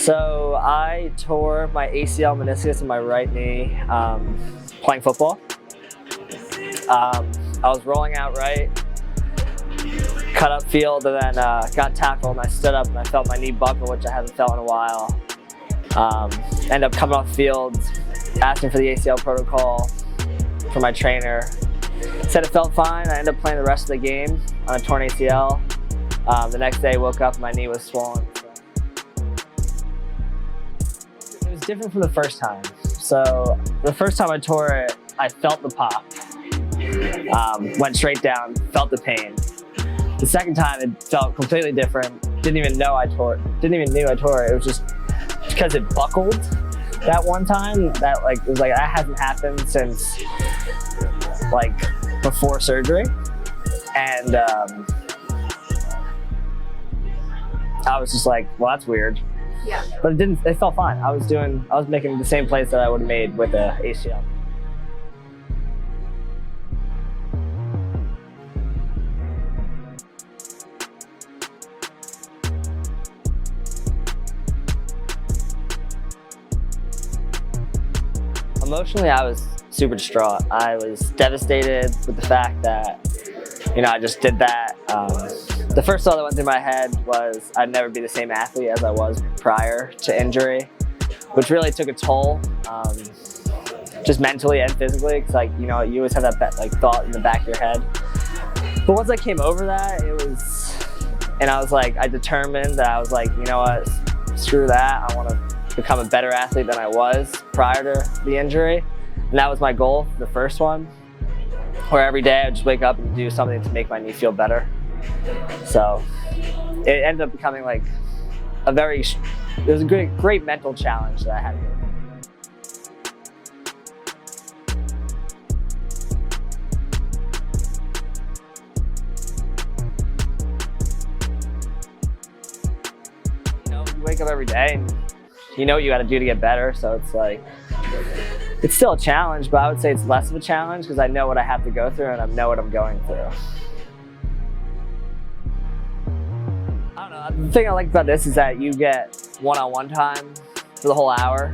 So I tore my ACL meniscus in my right knee playing football. I was rolling out right, cut up field, and then got tackled, and I stood up and I felt my knee buckle, which I haven't felt in a while. Ended up coming off the field, asking for the ACL protocol for my trainer. Said it felt fine. I ended up playing the rest of the game on a torn ACL. The next day I woke up and my knee was swollen. It was different from the first time. So the first time I tore it, I felt the pop. Went straight down, felt the pain. The second time it felt completely different. Didn't even know I tore it. Didn't even know I tore it. It was just because it buckled that one time. That it was like that hasn't happened since before surgery, and I was just like, well, that's weird. Yeah. But it felt fine. I was making the same plays that I would have made with the ACL. Emotionally, I was super distraught. I was devastated with the fact that, I just did that. The first thought that went through my head was I'd never be the same athlete as I was prior to injury, which really took a toll, just mentally and physically, because you always have that thought in the back of your head. But once I came over that, I determined that I was like, you know what, screw that. I want to become a better athlete than I was prior to the injury. And that was my goal, the first one, where every day I'd just wake up and do something to make my knee feel better. So it ended up becoming it was a great mental challenge that I had. You wake up every day and you know what you got to do to get better. So it's still a challenge, but I would say it's less of a challenge because I know what I have to go through and I know what I'm going through. I don't know, the thing I like about this is that you get one-on-one time for the whole hour,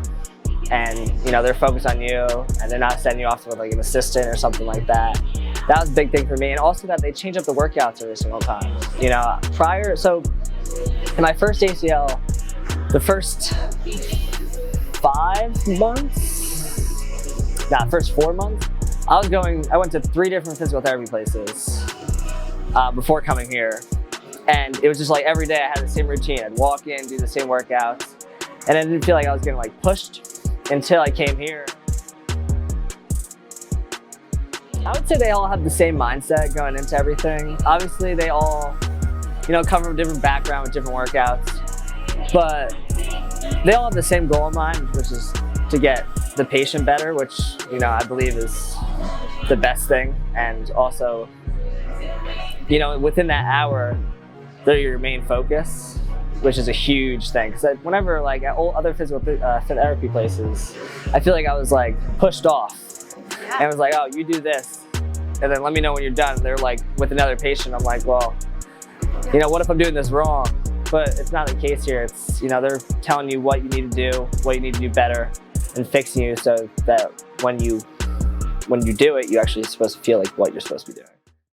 and they're focused on you and they're not sending you off with an assistant or something like that. That was a big thing for me, and also that they change up the workouts every single time. So in my first ACL, the first 4 months, I went to 3 different physical therapy places before coming here. And it was just every day I had the same routine. I'd walk in, do the same workouts, and I didn't feel like I was getting pushed until I came here. I would say they all have the same mindset going into everything. Obviously they all, come from a different background with different workouts, but they all have the same goal in mind, which is to get the patient better, which, I believe is the best thing. And also, within that hour, they're your main focus, which is a huge thing. Because whenever, at all other physical therapy places, I feel like I was pushed off. And I was like, oh, you do this, and then let me know when you're done. And they're with another patient. I'm like, well, what if I'm doing this wrong? But it's not the case here. It's, they're telling you what you need to do, what you need to do better, and fixing you so that when you do it, you're actually supposed to feel like what you're supposed to be doing.